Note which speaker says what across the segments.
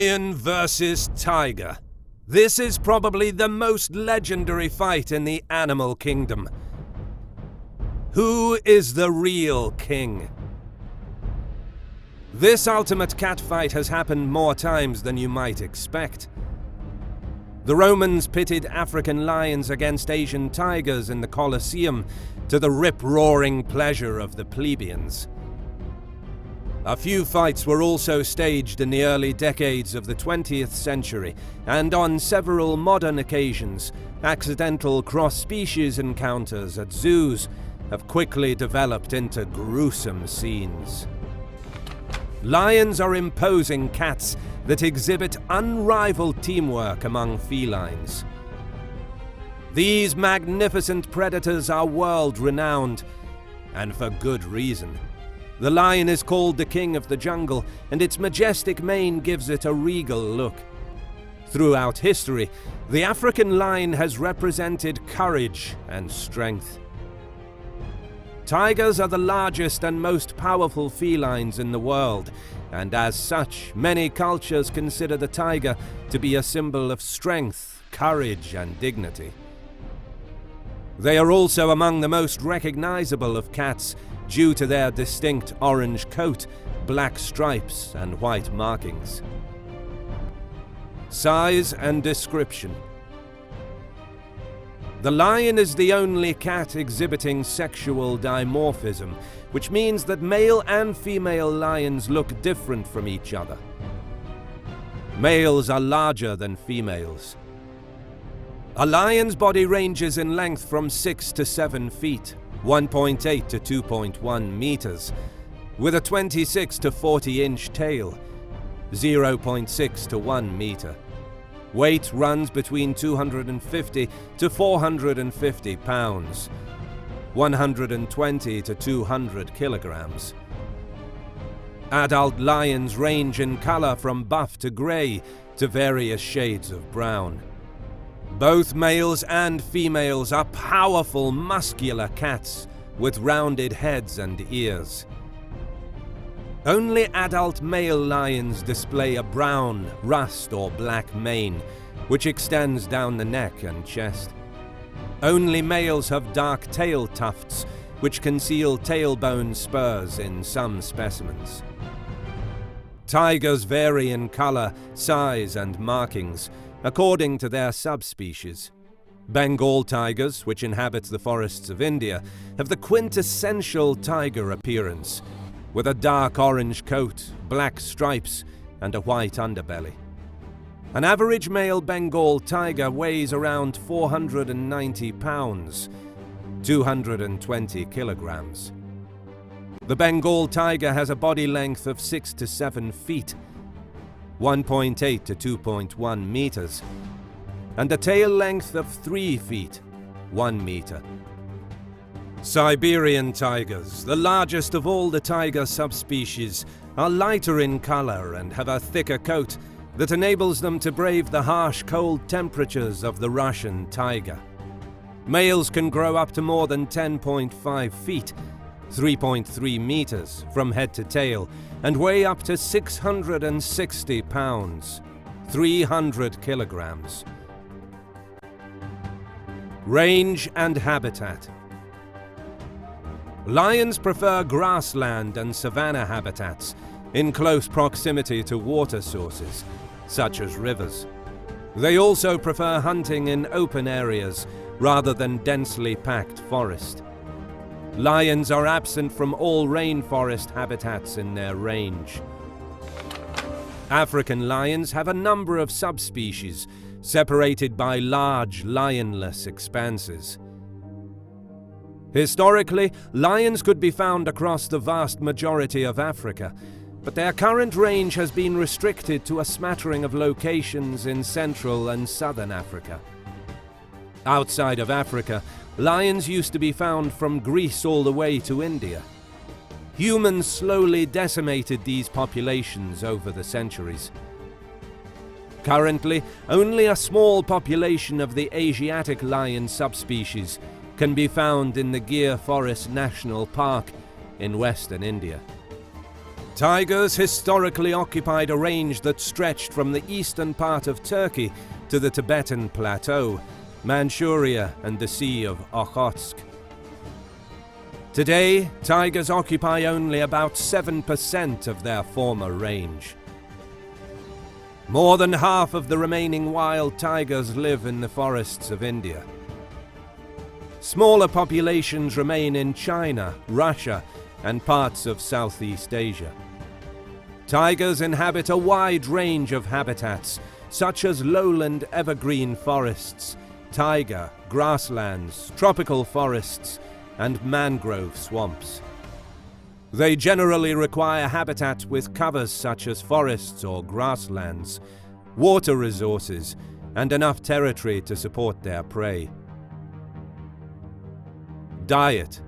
Speaker 1: Lion versus tiger. This is probably the most legendary fight in the animal kingdom. Who is the real king? This ultimate cat fight has happened more times than you might expect. The Romans pitted African lions against Asian tigers in the Colosseum to the rip-roaring pleasure of the plebeians. A few fights were also staged in the early decades of the 20th century, and on several modern occasions, accidental cross-species encounters at zoos have quickly developed into gruesome scenes. Lions are imposing cats that exhibit unrivaled teamwork among felines. These magnificent predators are world-renowned, and for good reason. The lion is called the king of the jungle, and its majestic mane gives it a regal look. Throughout history, the African lion has represented courage and strength. Tigers are the largest and most powerful felines in the world, and as such, many cultures consider the tiger to be a symbol of strength, courage, and dignity. They are also among the most recognizable of cats due to their distinct orange coat, black stripes, and white markings. Size and description. The lion is the only cat exhibiting sexual dimorphism, which means that male and female lions look different from each other. Males are larger than females. A lion's body ranges in length from 6 to 7 feet, 1.8 to 2.1 meters, with a 26 to 40-inch tail, 0.6 to 1 meter. Weight runs between 250 to 450 pounds, 120 to 200 kilograms. Adult lions range in color from buff to gray to various shades of brown. Both males and females are powerful, muscular cats with rounded heads and ears. Only adult male lions display a brown, rust or black mane, which extends down the neck and chest. Only males have dark tail tufts, which conceal tailbone spurs in some specimens. Tigers vary in color, size, and markings, according to their subspecies. Bengal tigers, which inhabit the forests of India, have the quintessential tiger appearance, with a dark orange coat, black stripes, and a white underbelly. An average male Bengal tiger weighs around 490 pounds, 220 kilograms. The Bengal tiger has a body length of 6 to 7 feet, 1.8 to 2.1 meters, and a tail length of 3 feet, 1 meter. Siberian tigers, the largest of all the tiger subspecies, are lighter in color and have a thicker coat that enables them to brave the harsh, cold temperatures of the Russian taiga. Males can grow up to more than 10.5 feet, 3.3 meters, from head to tail, and weigh up to 660 pounds, 300 kilograms. Range and habitat. Lions prefer grassland and savanna habitats in close proximity to water sources, such as rivers. They also prefer hunting in open areas rather than densely packed forest. Lions are absent from all rainforest habitats in their range. African lions have a number of subspecies, separated by large, lionless expanses. Historically, lions could be found across the vast majority of Africa, but their current range has been restricted to a smattering of locations in Central and Southern Africa. Outside of Africa, lions used to be found from Greece all the way to India. Humans slowly decimated these populations over the centuries. Currently, only a small population of the Asiatic lion subspecies can be found in the Gir Forest National Park in western India. Tigers historically occupied a range that stretched from the eastern part of Turkey to the Tibetan Plateau, Manchuria, and the Sea of Okhotsk. Today, tigers occupy only about 7% of their former range. More than half of the remaining wild tigers live in the forests of India. Smaller populations remain in China, Russia, and parts of Southeast Asia. Tigers inhabit a wide range of habitats, such as lowland evergreen forests, taiga, grasslands, tropical forests, and mangrove swamps. They generally require habitat with covers such as forests or grasslands, water resources, and enough territory to support their prey. Diet.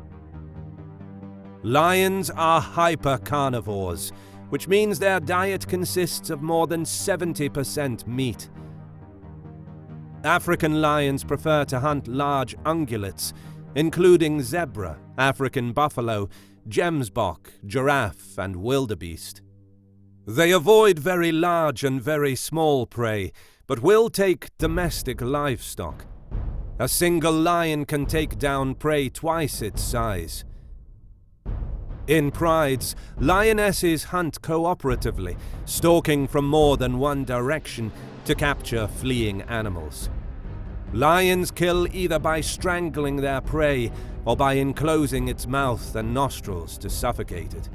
Speaker 1: Lions are hypercarnivores, which means their diet consists of more than 70% meat. African lions prefer to hunt large ungulates, including zebra, African buffalo, gemsbok, giraffe, and wildebeest. They avoid very large and very small prey, but will take domestic livestock. A single lion can take down prey twice its size. In prides, lionesses hunt cooperatively, stalking from more than one direction to capture fleeing animals. Lions kill either by strangling their prey or by enclosing its mouth and nostrils to suffocate it.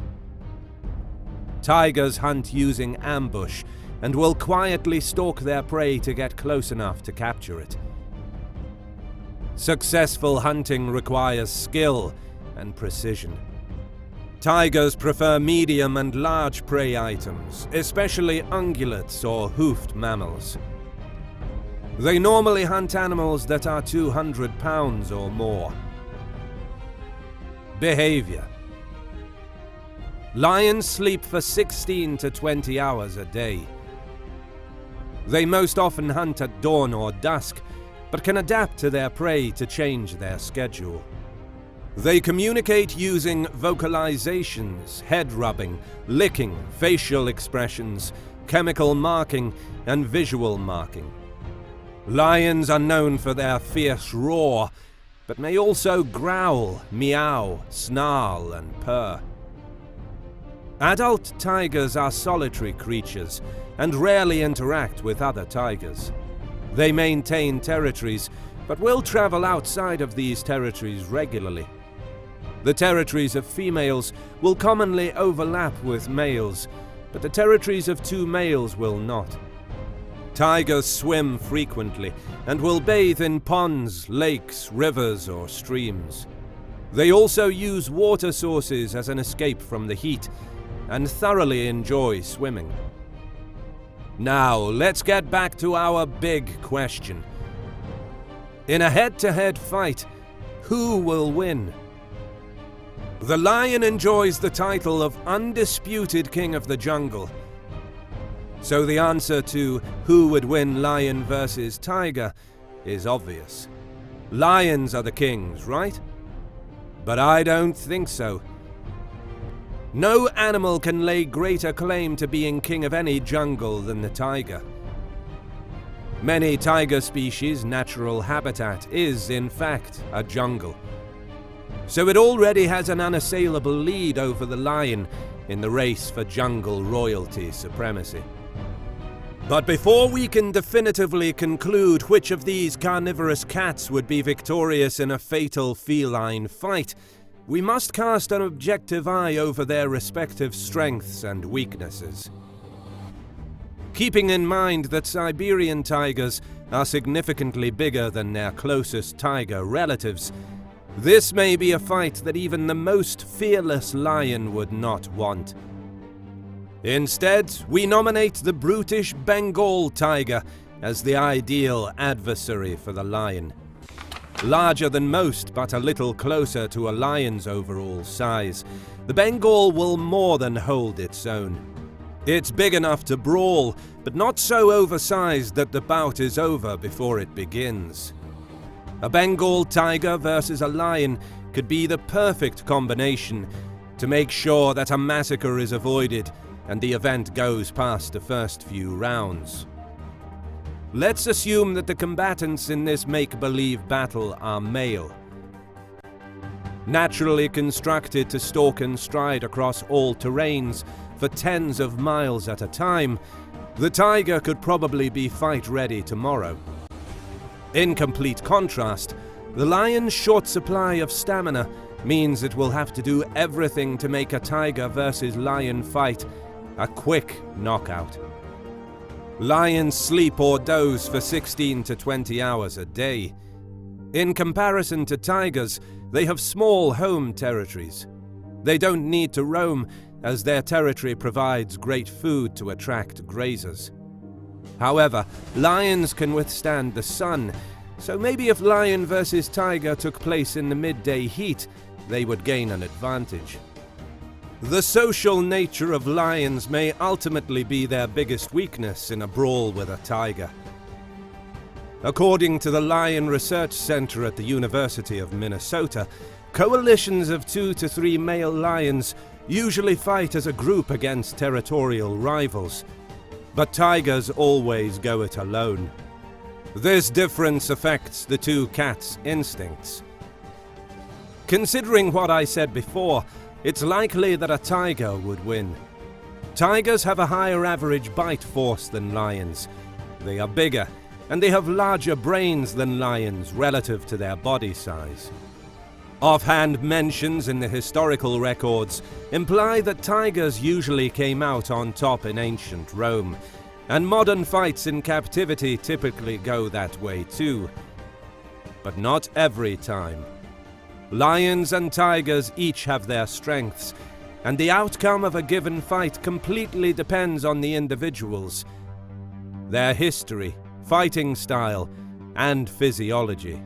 Speaker 1: Tigers hunt using ambush and will quietly stalk their prey to get close enough to capture it. Successful hunting requires skill and precision. Tigers prefer medium and large prey items, especially ungulates or hoofed mammals. They normally hunt animals that are 200 pounds or more. Behavior. Lions sleep for 16 to 20 hours a day. They most often hunt at dawn or dusk, but can adapt to their prey to change their schedule. They communicate using vocalizations, head rubbing, licking, facial expressions, chemical marking, and visual marking. Lions are known for their fierce roar, but may also growl, meow, snarl, and purr. Adult tigers are solitary creatures and rarely interact with other tigers. They maintain territories, but will travel outside of these territories regularly. The territories of females will commonly overlap with males, but the territories of two males will not. Tigers swim frequently and will bathe in ponds, lakes, rivers, or streams. They also use water sources as an escape from the heat and thoroughly enjoy swimming. Now, let's get back to our big question. In a head-to-head fight, who will win? The lion enjoys the title of undisputed king of the jungle. So the answer to who would win lion versus tiger is obvious. Lions are the kings, right? But I don't think so. No animal can lay greater claim to being king of any jungle than the tiger. Many tiger species' natural habitat is, in fact, a jungle. So it already has an unassailable lead over the lion in the race for jungle royalty supremacy. But before we can definitively conclude which of these carnivorous cats would be victorious in a fatal feline fight, we must cast an objective eye over their respective strengths and weaknesses. Keeping in mind that Siberian tigers are significantly bigger than their closest tiger relatives, this may be a fight that even the most fearless lion would not want. Instead, we nominate the brutish Bengal tiger as the ideal adversary for the lion. Larger than most, but a little closer to a lion's overall size, the Bengal will more than hold its own. It's big enough to brawl, but not so oversized that the bout is over before it begins. A Bengal tiger versus a lion could be the perfect combination, to make sure that a massacre is avoided and the event goes past the first few rounds. Let's assume that the combatants in this make-believe battle are male. Naturally constructed to stalk and stride across all terrains for tens of miles at a time, the tiger could probably be fight-ready tomorrow. In complete contrast, the lion's short supply of stamina means it will have to do everything to make a tiger versus lion fight a quick knockout. Lions sleep or doze for 16 to 20 hours a day. In comparison to tigers, they have small home territories. They don't need to roam, as their territory provides great food to attract grazers. However, lions can withstand the sun, so maybe if lion versus tiger took place in the midday heat, they would gain an advantage. The social nature of lions may ultimately be their biggest weakness in a brawl with a tiger. According to the Lion Research Center at the University of Minnesota, coalitions of 2 to 3 male lions usually fight as a group against territorial rivals, but tigers always go it alone. This difference affects the two cats' instincts. Considering what I said before, it's likely that a tiger would win. Tigers have a higher average bite force than lions. They are bigger, and they have larger brains than lions relative to their body size. Offhand mentions in the historical records imply that tigers usually came out on top in ancient Rome, and modern fights in captivity typically go that way too. But not every time. Lions and tigers each have their strengths, and the outcome of a given fight completely depends on the individuals, their history, fighting style, and physiology.